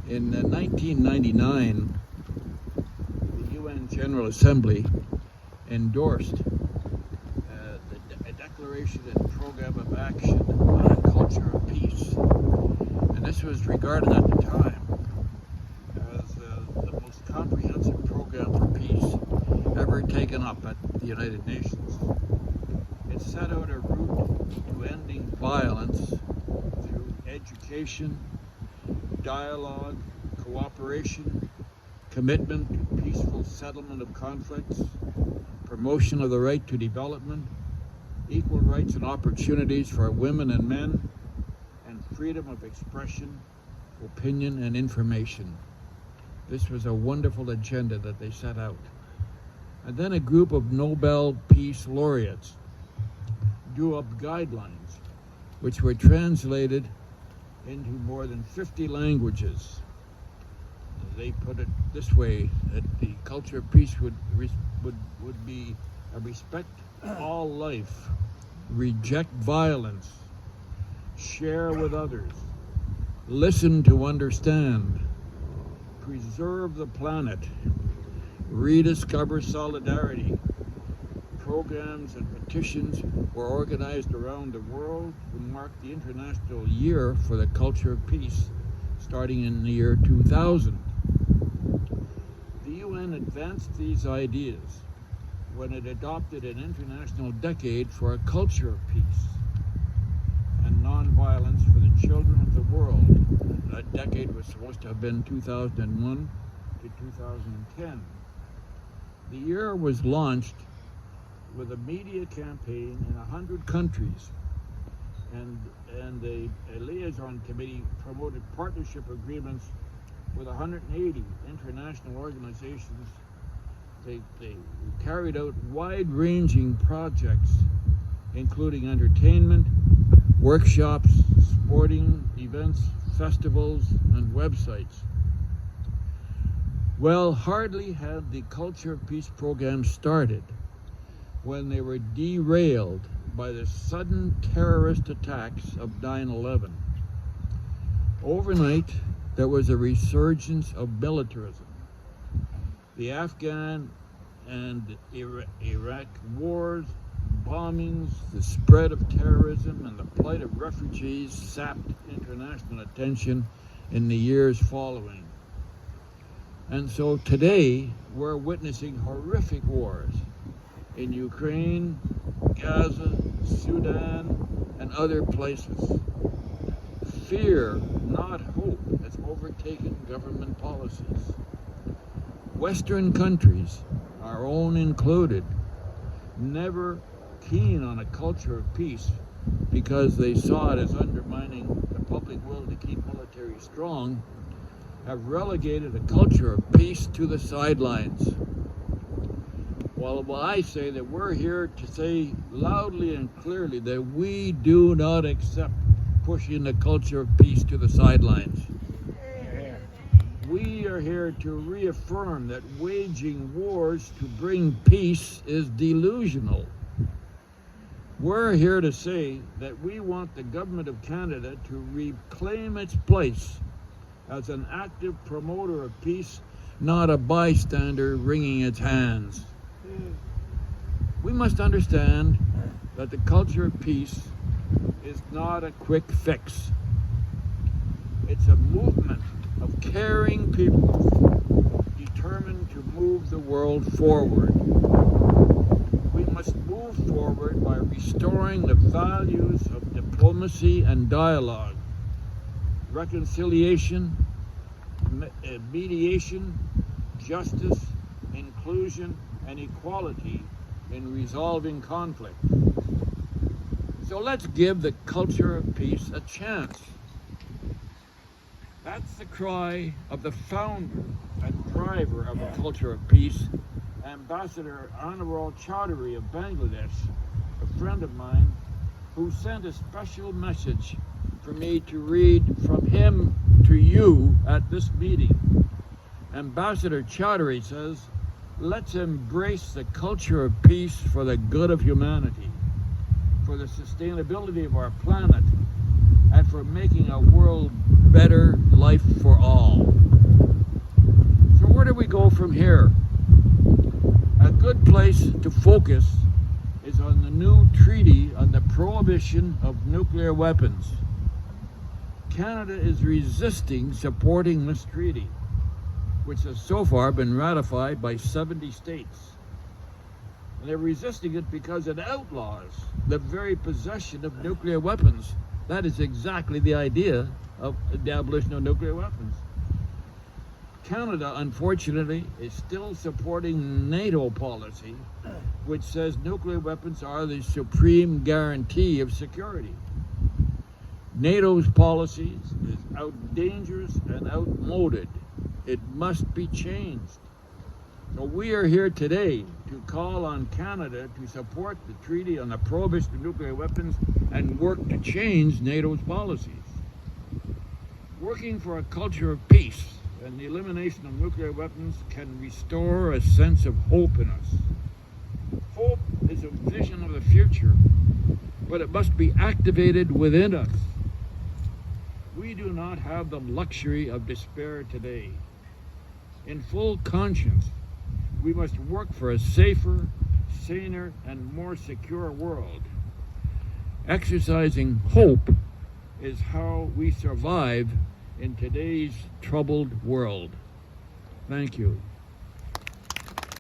In 1999, the UN General Assembly endorsed a declaration and program of action on a culture of peace. And this was regarded at the time as the most comprehensive program for peace ever taken up at the United Nations. It set out a route to ending violence through education, dialogue, cooperation, commitment to peaceful settlement of conflicts, promotion of the right to development, equal rights and opportunities for women and men, and freedom of expression, opinion, and information. This was a wonderful agenda that they set out. And then a group of Nobel Peace Laureates drew up guidelines which were translated into more than 50 languages. They put it this way, that the culture of peace would be a respect all life, reject violence, share with others, listen to understand, preserve the planet, rediscover solidarity. Programs and petitions were organized around the world to mark the International Year for the Culture of Peace, starting in the year 2000. The UN advanced these ideas when it adopted an international decade for a culture of peace and nonviolence for the children of the world. That decade was supposed to have been 2001 to 2010. The year was launched with a media campaign in 100 countries, and a liaison committee promoted partnership agreements with 180 international organizations. They carried out wide-ranging projects, including entertainment, workshops, sporting events, festivals, and websites. Well, hardly had the Culture of Peace program started when they were derailed by the sudden terrorist attacks of 9/11. Overnight, there was a resurgence of militarism. The Afghan and Iraq wars, bombings, the spread of terrorism, and the plight of refugees sapped international attention in the years following. And so today, we're witnessing horrific wars in Ukraine, Gaza, Sudan, and other places. Fear, not hope, has overtaken government policies. Western countries, our own included, never keen on a culture of peace because they saw it as undermining the public will to keep military strong, have relegated a culture of peace to the sidelines. Well, I say that we're here to say loudly and clearly that we do not accept pushing the culture of peace to the sidelines. We are here to reaffirm that waging wars to bring peace is delusional. We're here to say that we want the Government of Canada to reclaim its place as an active promoter of peace, not a bystander wringing its hands. We must understand that the culture of peace is not a quick fix. It's a movement of caring people determined to move the world forward. We must move forward by restoring the values of diplomacy and dialogue, reconciliation, mediation, justice, inclusion, and equality in resolving conflict. So let's give the culture of peace a chance. That's the cry of the founder and driver of the culture of peace, Ambassador Anurag Chaudhary of Bangladesh, a friend of mine, who sent a special message for me to read from him to you at this meeting. Ambassador Chaudhary says, "Let's embrace the culture of peace for the good of humanity, for the sustainability of our planet, and for making a world better life for all." here. A good place to focus is on the new treaty on the prohibition of nuclear weapons. Canada is resisting supporting this treaty, which has so far been ratified by 70 states. And they're resisting it because it outlaws the very possession of nuclear weapons. That is exactly the idea of the abolition of nuclear weapons. Canada, unfortunately, is still supporting NATO policy, which says nuclear weapons are the supreme guarantee of security. NATO's policies is dangerous and outmoded. It must be changed. So we are here today to call on Canada to support the treaty on the prohibition of nuclear weapons and work to change NATO's policies. Working for a culture of peace and the elimination of nuclear weapons can restore a sense of hope in us. Hope is a vision of the future, but it must be activated within us. We do not have the luxury of despair today. In full conscience, we must work for a safer, saner, and more secure world. Exercising hope is how we survive in today's troubled world. Thank you.